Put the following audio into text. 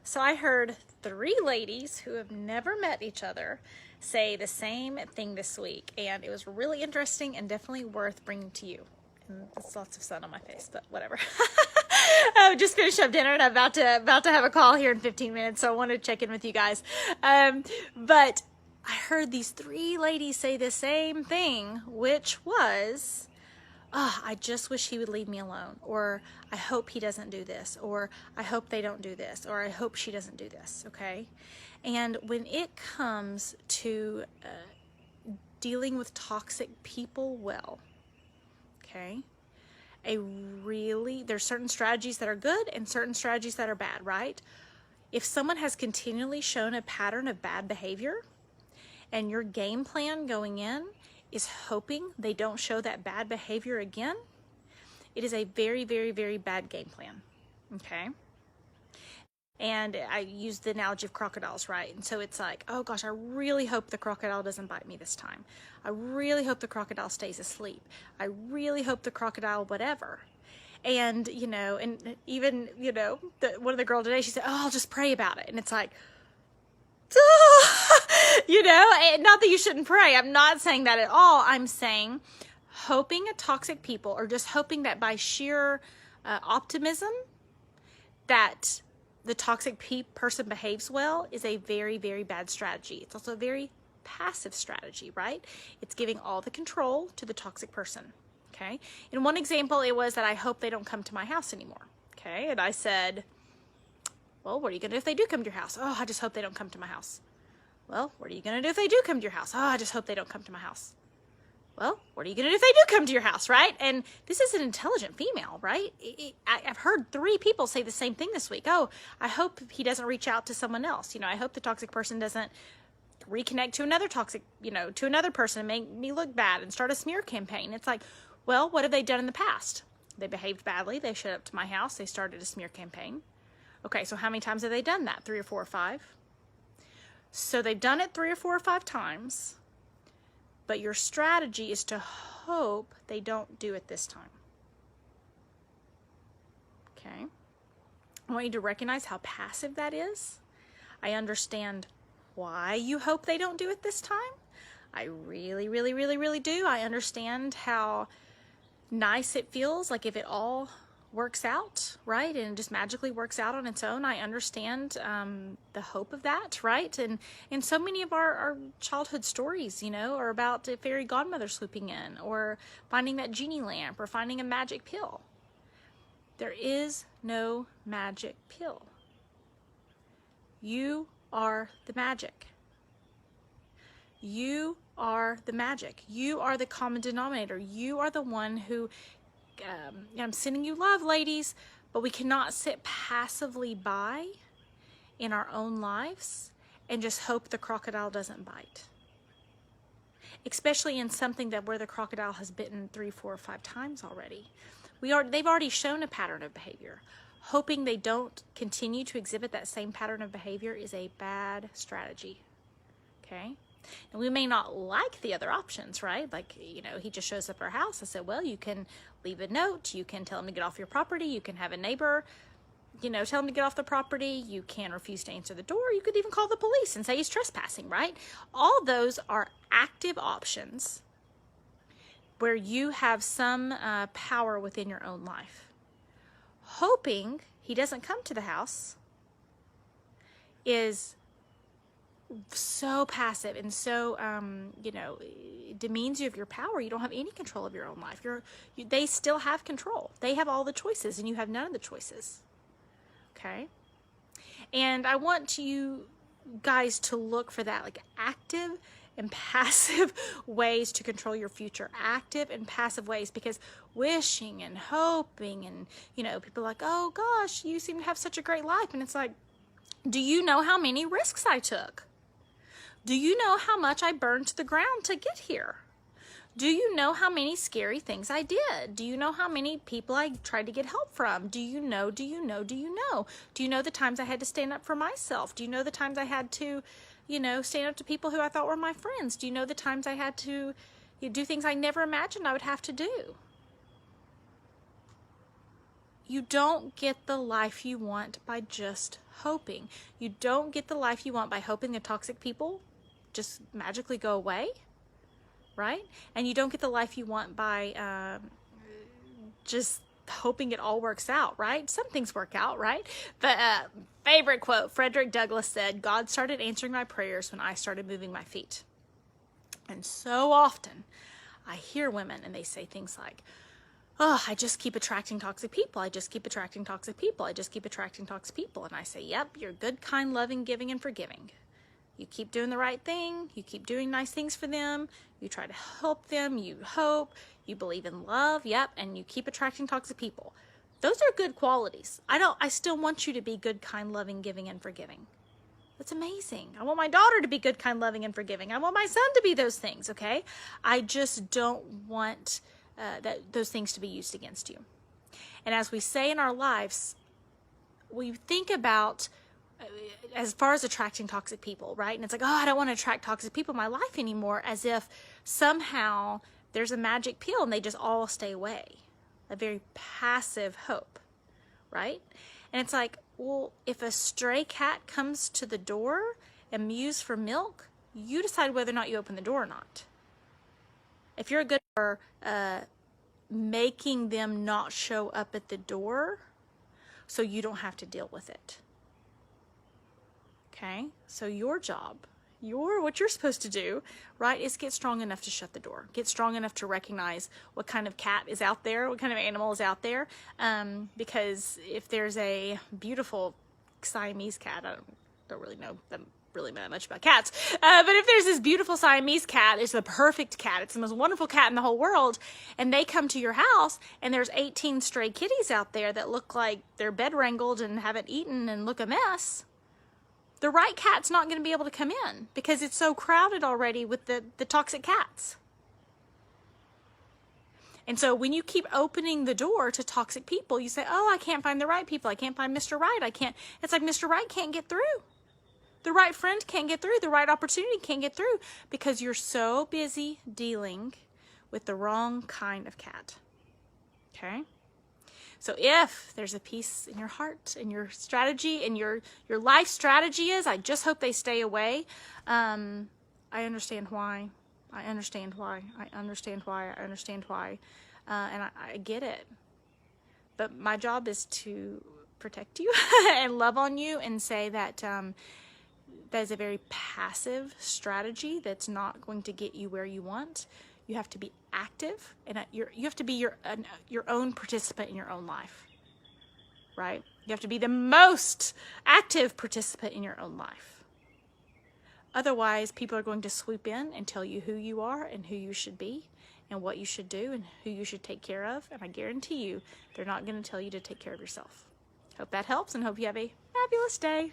So I heard three ladies who have never met each other say the same thing this week, and it was really interesting and definitely worth bringing to you. And there's lots of sun on my face, but whatever. I just finished up dinner and I'm about to have a call here in 15 minutes, so I wanted to check in with you guys. But I heard these three ladies say the same thing, which was, oh, I just wish he would leave me alone, or I hope he doesn't do this, or I hope they don't do this, or I hope she doesn't do this, okay? And when it comes to dealing with toxic people well, okay, there's certain strategies that are good and certain strategies that are bad, right? If someone has continually shown a pattern of bad behavior and your game plan going in is hoping they don't show that bad behavior again, it is a very, very, very bad game plan, okay? And I use the analogy of crocodiles, right? And so it's like, oh gosh, I really hope the crocodile doesn't bite me this time. I really hope the crocodile stays asleep. I really hope the crocodile whatever. And, and even, one of the girls today, she said, oh, I'll just pray about it. And it's like, and not that you shouldn't pray. I'm not saying that at all. I'm saying hoping a toxic people, or just hoping that by sheer optimism that the toxic person behaves well, is a very, very bad strategy. It's also a very passive strategy, right? It's giving all the control to the toxic person, okay? In one example, it was that I hope they don't come to my house anymore, okay? And I said, well, what are you going to do if they do come to your house? Oh, I just hope they don't come to my house. Well, what are you going to do if they do come to your house? Oh, I just hope they don't come to my house. Well, what are you going to do if they do come to your house, right? And this is an intelligent female, right? I've heard three people say the same thing this week. Oh, I hope he doesn't reach out to someone else. I hope the toxic person doesn't reconnect to another toxic, to another person and make me look bad and start a smear campaign. It's like, well, what have they done in the past? They behaved badly. They showed up to my house. They started a smear campaign. Okay, so how many times have they done that? 3 or 4 or 5? So they've done it 3 or 4 or 5 times. But your strategy is to hope they don't do it this time. Okay? I want you to recognize how passive that is. I understand why you hope they don't do it this time. I really, really, really, really do. I understand how nice it feels, like if it all works out, right? And it just magically works out on its own. I understand the hope of that, right? And so many of our childhood stories, are about a fairy godmother swooping in, or finding that genie lamp, or finding a magic pill. There is no magic pill. You are the magic. You are the magic. You are the common denominator. You are the one who I'm sending you love, ladies, but we cannot sit passively by in our own lives and just hope the crocodile doesn't bite. Especially in something where the crocodile has bitten 3, 4, or 5 times already. They've already shown a pattern of behavior. Hoping they don't continue to exhibit that same pattern of behavior is a bad strategy. Okay? And we may not like the other options, right? Like, he just shows up at our house. I said, well, you can leave a note. You can tell him to get off your property. You can have a neighbor, tell him to get off the property. You can refuse to answer the door. You could even call the police and say he's trespassing, right? All those are active options where you have some power within your own life. Hoping he doesn't come to the house is so passive and so, it demeans you of your power. You don't have any control of your own life. They still have control. They have all the choices and you have none of the choices. Okay? And I want you guys to look for that, like active and passive ways to control your future. Active and passive ways, because wishing and hoping and, people are like, oh gosh, you seem to have such a great life. And it's like, do you know how many risks I took? Do you know how much I burned to the ground to get here? Do you know how many scary things I did? Do you know how many people I tried to get help from? Do you know? Do you know? Do you know? Do you know the times I had to stand up for myself? Do you know the times I had to, stand up to people who I thought were my friends? Do you know the times I had to do things I never imagined I would have to do? You don't get the life you want by just hoping. You don't get the life you want by hoping the toxic people just magically go away, right? And you don't get the life you want by just hoping it all works out, right? Some things work out, right? But favorite quote, Frederick Douglass said, God started answering my prayers when I started moving my feet. And so often I hear women and they say things like, oh, I just keep attracting toxic people. I just keep attracting toxic people. I just keep attracting toxic people. And I say, yep, you're good, kind, loving, giving, and forgiving. You keep doing the right thing. You keep doing nice things for them. You try to help them. You hope. You believe in love. Yep. And you keep attracting toxic people. Those are good qualities. I still want you to be good, kind, loving, giving, and forgiving. That's amazing. I want my daughter to be good, kind, loving, and forgiving. I want my son to be those things, okay? I just don't want those things to be used against you. And as we say in our lives, we think about as far as attracting toxic people, right? And it's like, oh, I don't want to attract toxic people in my life anymore, as if somehow there's a magic pill and they just all stay away. A very passive hope, right? And it's like, well, if a stray cat comes to the door and mews for milk, you decide whether or not you open the door or not. If you're a good for making them not show up at the door so you don't have to deal with it. Okay? So your job, what you're supposed to do, right, is get strong enough to shut the door. Get strong enough to recognize what kind of cat is out there, what kind of animal is out there. Because if there's a beautiful Siamese cat, I don't really know them really that much about cats, but if there's this beautiful Siamese cat, it's the perfect cat, it's the most wonderful cat in the whole world, and they come to your house and there's 18 stray kitties out there that look like they're bed wrangled and haven't eaten and look a mess, the right cat's not going to be able to come in because it's so crowded already with the toxic cats. And so when you keep opening the door to toxic people, you say, oh, I can't find the right people, I can't find Mr. Right, it's like Mr. Right can't get through. The right friend can't get through. The right opportunity can't get through because you're so busy dealing with the wrong kind of cat. Okay? So if there's a piece in your heart and your strategy and your life strategy is, I just hope they stay away, I understand why. I understand why. I understand why. I understand why. And I get it. But my job is to protect you and love on you and say that that is a very passive strategy that's not going to get you where you want. You have to be active, and you have to be your own participant in your own life, right? You have to be the most active participant in your own life. Otherwise, people are going to swoop in and tell you who you are and who you should be and what you should do and who you should take care of, and I guarantee you they're not going to tell you to take care of yourself. Hope that helps and hope you have a fabulous day.